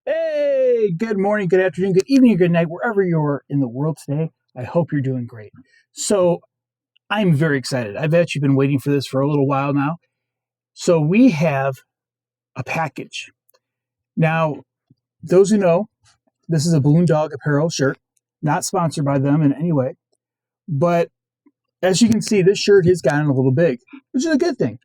Hey, good morning, good afternoon, good evening, good night, wherever you're in the world today. I hope you're doing great. So, I'm very excited. I've actually been waiting for this for a little while now. So, we have a package. Now, those who know, this is a Balloon Dog Apparel shirt, not sponsored by them in any way. But as you can see, this shirt has gotten a little big, which is a good thing.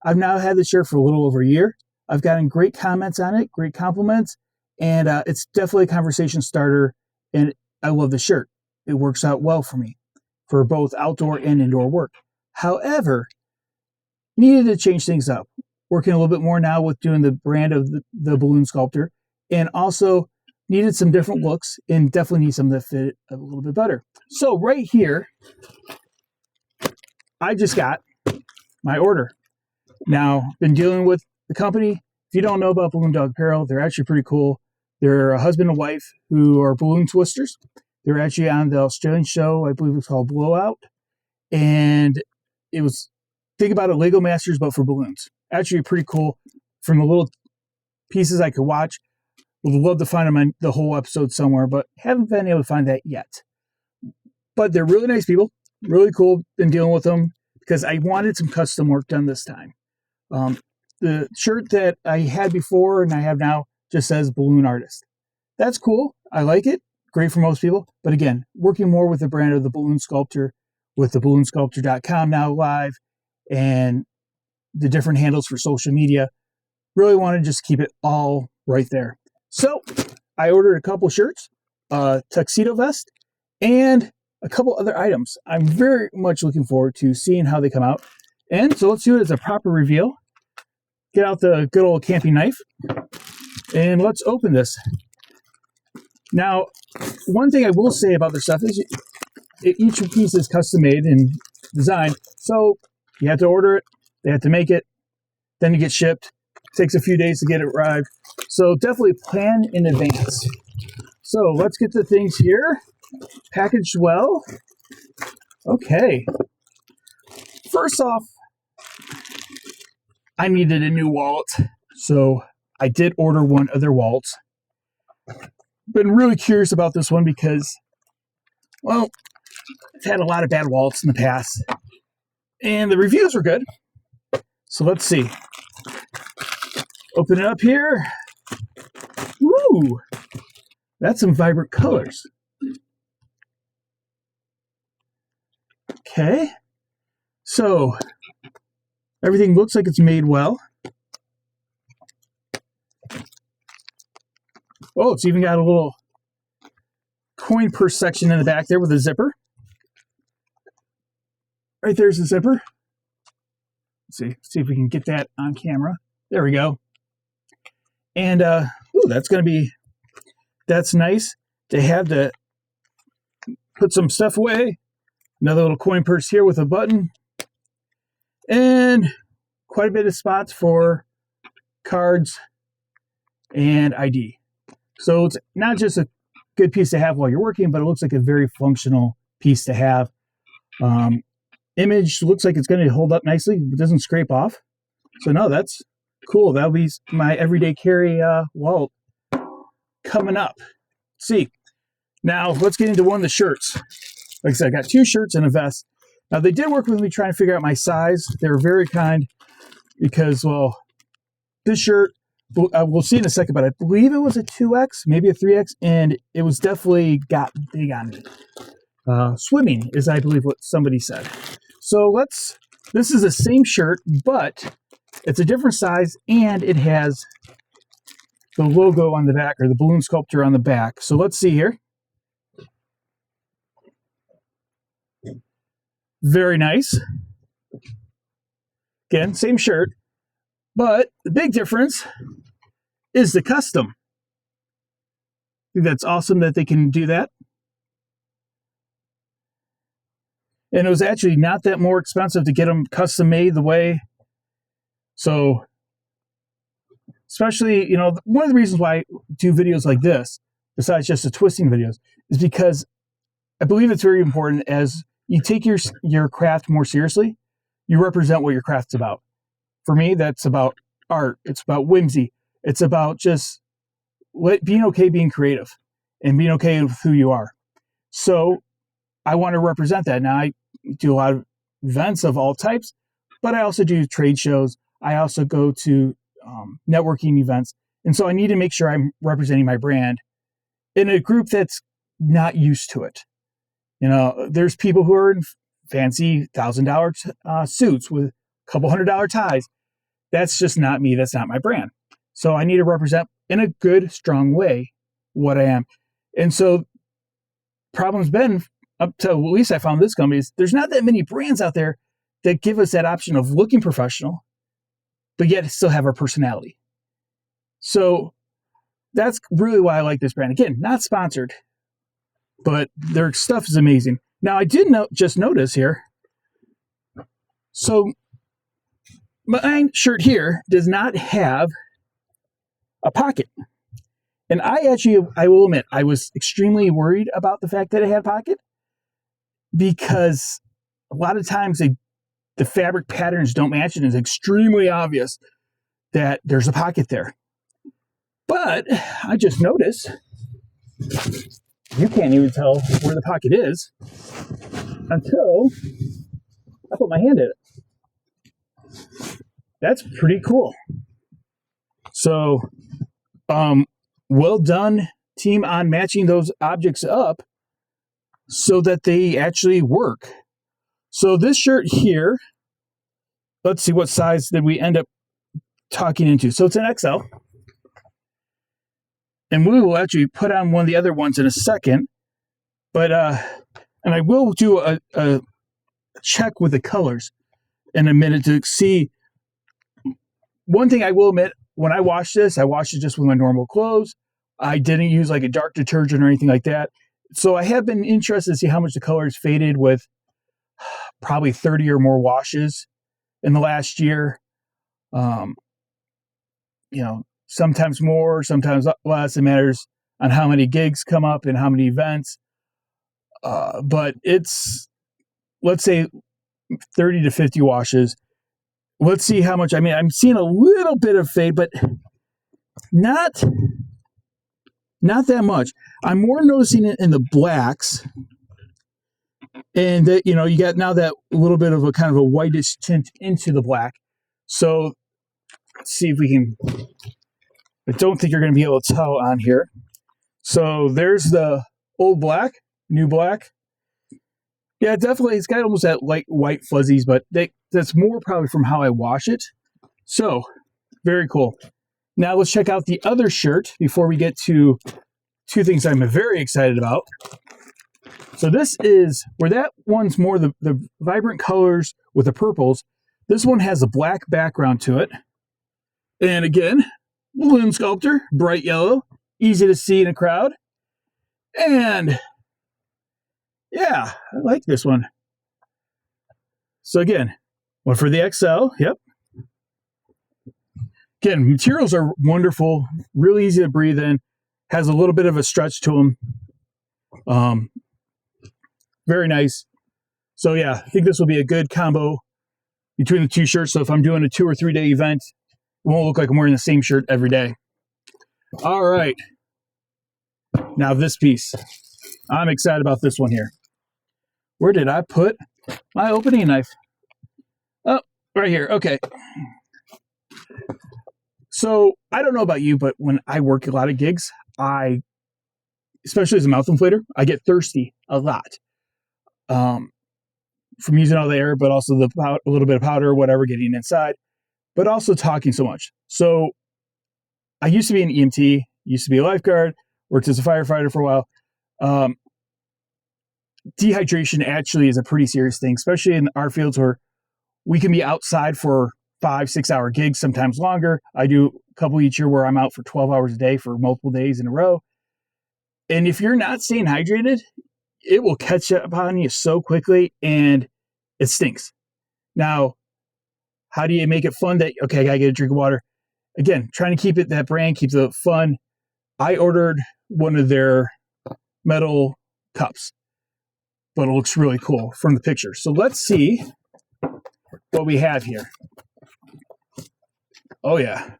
I've now had this shirt for a little over a year. I've gotten great comments on it, great compliments, and it's definitely a conversation starter, and I love the shirt. It works out well for me for both outdoor and indoor work. However, needed to change things up. Working a little bit more now with doing the brand of the balloon sculptor, and also needed some different looks and definitely need something that fit a little bit better. So right here, I just got my order. Now, been dealing with the company. If you don't know about Balloon Dog Apparel, they're actually pretty cool. They're a husband and wife who are balloon twisters. They're actually on the Australian show, I believe it was called Blowout. And it was, think about it, Lego Masters, but for balloons. Actually pretty cool. From the little pieces I could watch, would love to find them on the whole episode somewhere, but haven't been able to find that yet. But they're really nice people, really cool. Been dealing with them because I wanted some custom work done this time. The shirt that I had before and I have now just says Balloon Artist. That's cool. I like it. Great for most people. But again, working more with the brand of the Balloon Sculptor, with the balloonsculptor.com now live, and the different handles for social media. Really want to just keep it all right there. So I ordered a couple shirts, a tuxedo vest, and a couple other items. I'm very much looking forward to seeing how they come out. And so let's do it as a proper reveal. Get out the good old camping knife, and let's open this. Now, one thing I will say about their stuff is each piece is custom made and designed. So you have to order it, they have to make it, then it gets shipped. It takes a few days to get it arrived. So definitely plan in advance. So let's get the things here packaged well. Okay. First off, I needed a new wallet, so I did order one of their wallets. Been really curious about this one because, well, I've had a lot of bad wallets in the past, and the reviews were good. So let's see. Open it up here. Woo! That's some vibrant colors. Okay. So everything looks like it's made well. Oh, it's even got a little coin purse section in the back there with a zipper. Right there's the zipper. Let's see if we can get that on camera. There we go. And that's nice to have to put some stuff away. Another little coin purse here with a button. And quite a bit of spots for cards and ID. So it's not just a good piece to have while you're working, but it looks like a very functional piece to have. Image looks like it's going to hold up nicely. It doesn't scrape off. So no, that's cool. That'll be my everyday carry wallet coming up. Let's see. Now let's get into one of the shirts. Like I said, I got two shirts and a vest. Now, they did work with me trying to figure out my size. They were very kind because, well, this shirt, we'll see in a second, but I believe it was a 2X, maybe a 3X, and it was definitely got big on me. Swimming is, I believe, what somebody said. So this is the same shirt, but it's a different size, and it has the logo on the back, or the balloon sculptor on the back. So let's see here. Very nice. Again, same shirt, but the big difference is the custom. I think that's awesome that they can do that. And it was actually not that more expensive to get them custom made the way. So, especially, one of the reasons why I do videos like this, besides just the twisting videos, is because I believe it's very important as you take your craft more seriously, you represent what your craft's about. For me, that's about art. It's about whimsy. It's about just being okay being creative and being okay with who you are. So I want to represent that. Now I do a lot of events of all types, but I also do trade shows. I also go to networking events. And so I need to make sure I'm representing my brand in a group that's not used to it. You know, there's people who are in fancy $1,000 suits with a couple $100 ties. That's just not me. That's not my brand. So I need to represent in a good, strong way what I am. And so problem's been up to, at least I found this company, is there's not that many brands out there that give us that option of looking professional, but yet still have our personality. So that's really why I like this brand. Again, not sponsored, but their stuff is amazing. Now, I did just notice here, so my shirt here does not have a pocket. And I will admit, I was extremely worried about the fact that it had a pocket, because a lot of times the fabric patterns don't match, and it's extremely obvious that there's a pocket there. But I just noticed you can't even tell where the pocket is until I put my hand in it. That's pretty cool. So, well done, team, on matching those objects up so that they actually work. So this shirt here, let's see, what size did we end up talking into? So it's an XL. And we will actually put on one of the other ones in a second. But, and I will do a check with the colors in a minute to see. One thing I will admit, when I washed this, I washed it just with my normal clothes. I didn't use like a dark detergent or anything like that. So I have been interested to see how much the color has faded with probably 30 or more washes in the last year. You know, sometimes more, sometimes less. It matters on how many gigs come up and how many events. But it's, let's say, 30 to 50 washes. Let's see how much. I mean, I'm seeing a little bit of fade, but not that much. I'm more noticing it in the blacks. And that, you know, you got now that little bit of a kind of a whitish tint into the black. So let's see if we can. I don't think you're going to be able to tell on here. So there's the old black, new black. Yeah, definitely. It's got almost that light white fuzzies, but that's more probably from how I wash it. So very cool. Now let's check out the other shirt before we get to two things I'm very excited about. So this is where that one's more the vibrant colors with the purples. This one has a black background to it. And again, balloon sculptor, bright yellow, easy to see in a crowd. And yeah, I like this one. So again, one for the XL. Yep. Again, materials are wonderful, really easy to breathe in, has a little bit of a stretch to them. Very nice. So yeah, I think this will be a good combo between the two shirts. So if I'm doing a 2 or 3 day event, it won't look like I'm wearing the same shirt every day. All right. Now this piece. I'm excited about this one here. Where did I put my opening knife? Oh, right here. Okay. So I don't know about you, but when I work a lot of gigs, especially as a mouth inflator, I get thirsty a lot. From using all the air, but also a little bit of powder or whatever getting inside, but also talking so much. So I used to be an EMT, used to be a lifeguard, worked as a firefighter for a while. Dehydration actually is a pretty serious thing, especially in our fields where we can be outside for 5-6 hour gigs, sometimes longer. I do a couple each year where I'm out for 12 hours a day for multiple days in a row. And if you're not staying hydrated, it will catch up on you so quickly and it stinks. Now, how do you make it fun that, okay, I gotta get a drink of water? Again, trying to keep it that brand, keeps it fun. I ordered one of their metal cups, but it looks really cool from the picture. So let's see what we have here. Oh yeah.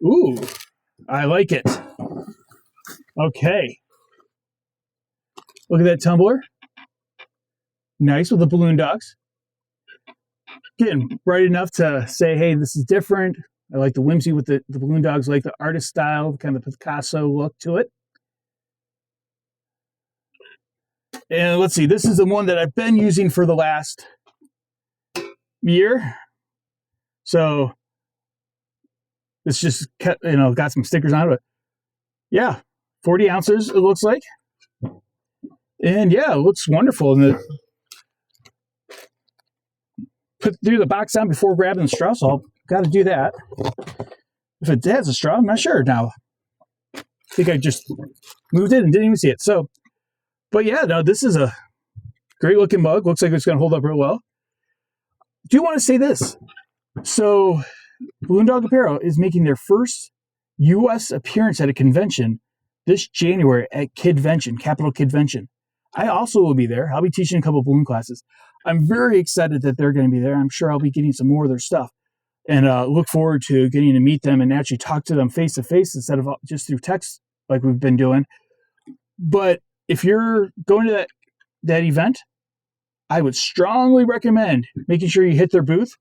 Ooh, I like it. Okay. Look at that tumbler. Nice with the balloon dogs. Getting bright enough to say, hey, this is different. I like the whimsy with the balloon dogs, I like the artist style, kind of Picasso look to it. And let's see, this is the one that I've been using for the last year. So this just kept, got some stickers on it. Yeah, 40 ounces, it looks like. And yeah, it looks wonderful. And do the box on before grabbing the straw, so I've got to do that. If it has a straw, I'm not sure now. I think I just moved it and didn't even see it. So, but yeah, no, this is a great looking mug. Looks like it's going to hold up real well. Do want to say this. So, Balloon Dog Apparel is making their first U.S. appearance at a convention this January at Kidvention, Capital Kidvention. I also will be there. I'll be teaching a couple of balloon classes. I'm very excited that they're going to be there. I'm sure I'll be getting some more of their stuff. And look forward to getting to meet them and actually talk to them face to face instead of just through text like we've been doing. But if you're going to that event, I would strongly recommend making sure you hit their booth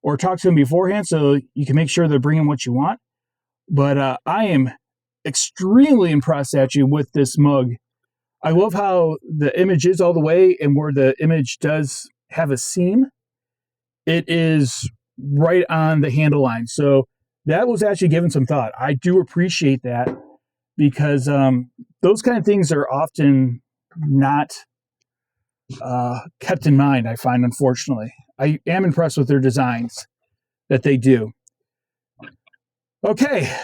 or talk to them beforehand so you can make sure they're bringing what you want. But I am extremely impressed actually with this mug. I love how the image is all the way, and where the image does have a seam, it is right on the handle line. So that was actually given some thought. I do appreciate that because those kind of things are often not kept in mind, I find, unfortunately. I am impressed with their designs that they do. Okay,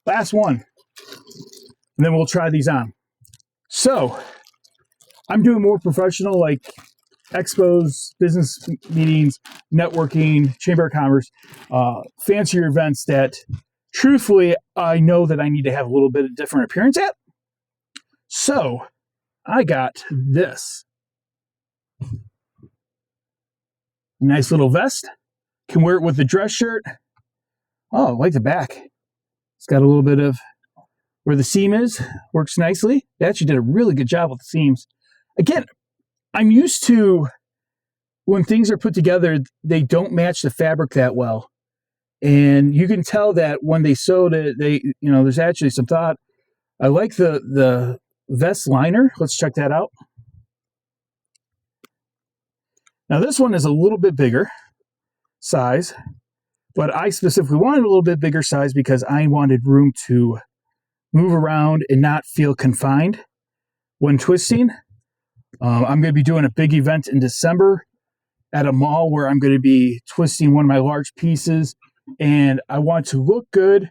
last one. And then we'll try these on. So, I'm doing more professional, like expos, business meetings, networking, chamber of commerce, fancier events that, truthfully, I know that I need to have a little bit of different appearance at. So, I got this. Nice little vest. Can wear it with the dress shirt. Oh, I like the back. It's got a little bit of where the seam is. Works nicely. They actually did a really good job with the seams. Again, I'm used to when things are put together, they don't match the fabric that well. And you can tell that when they sewed it, there's actually some thought. I like the vest liner. Let's check that out. Now this one is a little bit bigger size, but I specifically wanted a little bit bigger size because I wanted room to move around and not feel confined when twisting. I'm going to be doing a big event in December at a mall where I'm going to be twisting one of my large pieces, and I want to look good,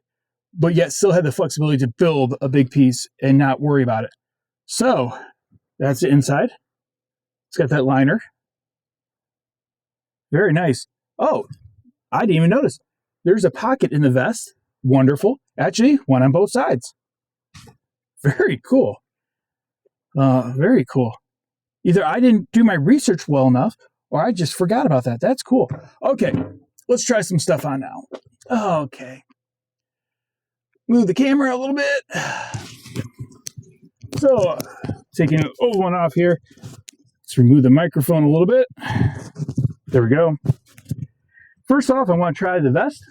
but yet still have the flexibility to build a big piece and not worry about it. So that's the inside. It's got that liner. Very nice. Oh, I didn't even notice. There's a pocket in the vest. Wonderful. Actually, one on both sides. Very cool. Very cool. Either I didn't do my research well enough, or I just forgot about that. That's cool. Okay, let's try some stuff on now. Okay. Move the camera a little bit. So, taking an old one off here. Let's remove the microphone a little bit. There we go. First off, I want to try the vest,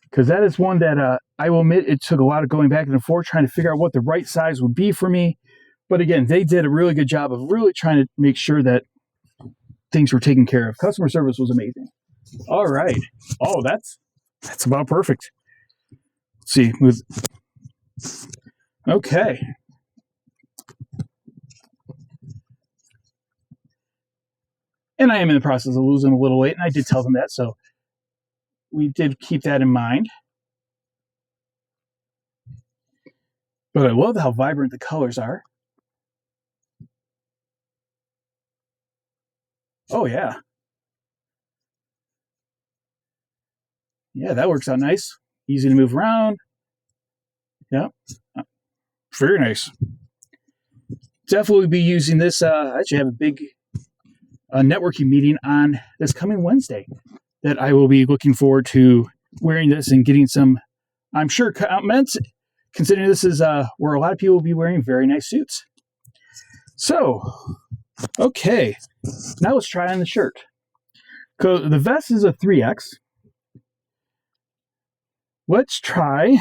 because that is one that I will admit it took a lot of going back and forth trying to figure out what the right size would be for me. But again, they did a really good job of really trying to make sure that things were taken care of. Customer service was amazing. All right. Oh, that's about perfect. Let's see. Okay. And I am in the process of losing a little weight, and I did tell them that, so we did keep that in mind. But I love how vibrant the colors are. Oh, yeah. Yeah, that works out nice. Easy to move around. Yeah. Very nice. Definitely be using this. I actually have a big networking meeting on this coming Wednesday that I will be looking forward to wearing this and getting some, I'm sure, comments considering this is where a lot of people will be wearing very nice suits. So, okay, now let's try on the shirt. So the vest is a 3X. Let's try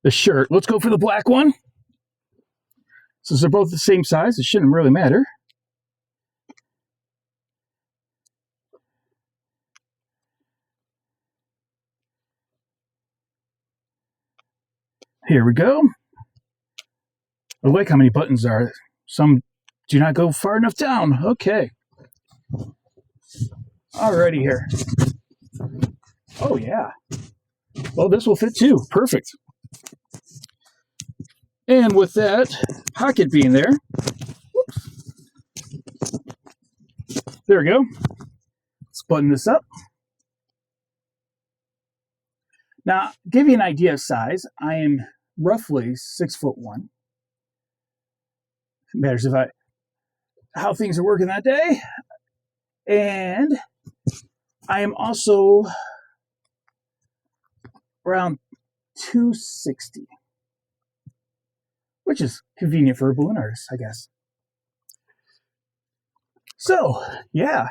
the shirt. Let's go for the black one. Since they're both the same size, it shouldn't really matter. Here we go. I like how many buttons there are. Some do not go far enough down. Okay. Alrighty here. Oh, yeah. Well, this will fit too. Perfect. And with that pocket being there, whoops, there we go. Let's button this up. Now, give you an idea of size, I am roughly 6'1". It matters if how things are working that day. And I am also around 260, which is convenient for a balloon artist, I guess. So, yeah.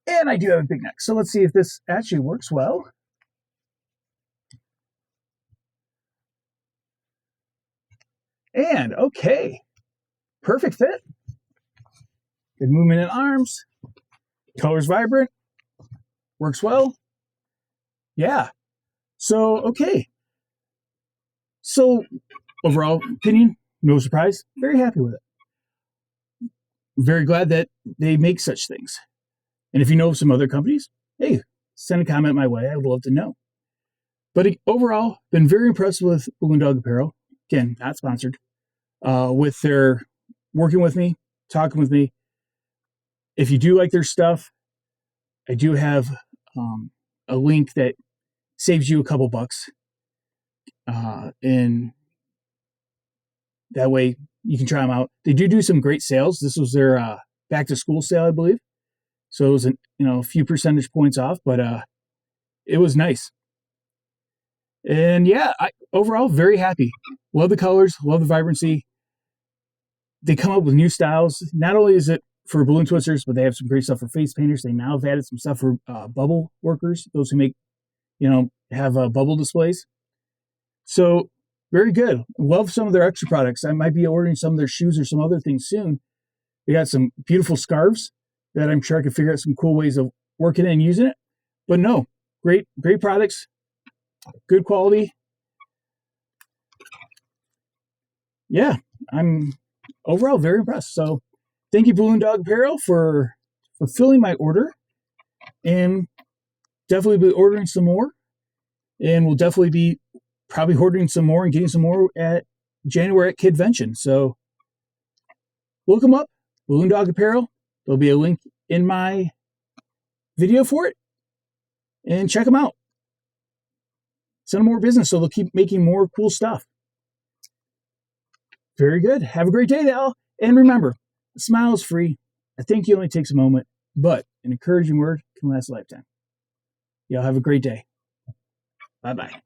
And I do have a big neck. So let's see if this actually works well. And, okay. Perfect fit. Good movement in arms. Color's vibrant. Works well. Yeah. So, okay. So, overall opinion, no surprise. Very happy with it. Very glad that they make such things. And if you know of some other companies, hey, send a comment my way. I would love to know. But overall, been very impressed with Balloon Dog Apparel. Again, not sponsored. With their working with me, talking with me. If you do like their stuff, I do have a link that saves you a couple bucks. And that way you can try them out. They do some great sales. This was their back to school sale, I believe. So it was a few percentage points off, but it was nice. And yeah, overall very happy. Love the colors, love the vibrancy. They come up with new styles. Not only is it for balloon twisters, but they have some great stuff for face painters. They now have added some stuff for bubble workers, those who make, have bubble displays. So very good. Love some of their extra products. I might be ordering some of their shoes or some other things soon. They got some beautiful scarves that I'm sure I could figure out some cool ways of working it and using it. But no, great products, good quality. Yeah, I'm overall very impressed. So thank you, Balloon Dog Apparel, for fulfilling my order. And definitely be ordering some more. And we'll definitely be probably ordering some more and getting some more at January at Kidvention. So look them up, Balloon Dog Apparel. There'll be a link in my video for it. And check them out. Send them more business so they'll keep making more cool stuff. Very good. Have a great day, Al. And remember, a smile is free. A thank you only takes a moment, but an encouraging word can last a lifetime. Y'all have a great day. Bye-bye.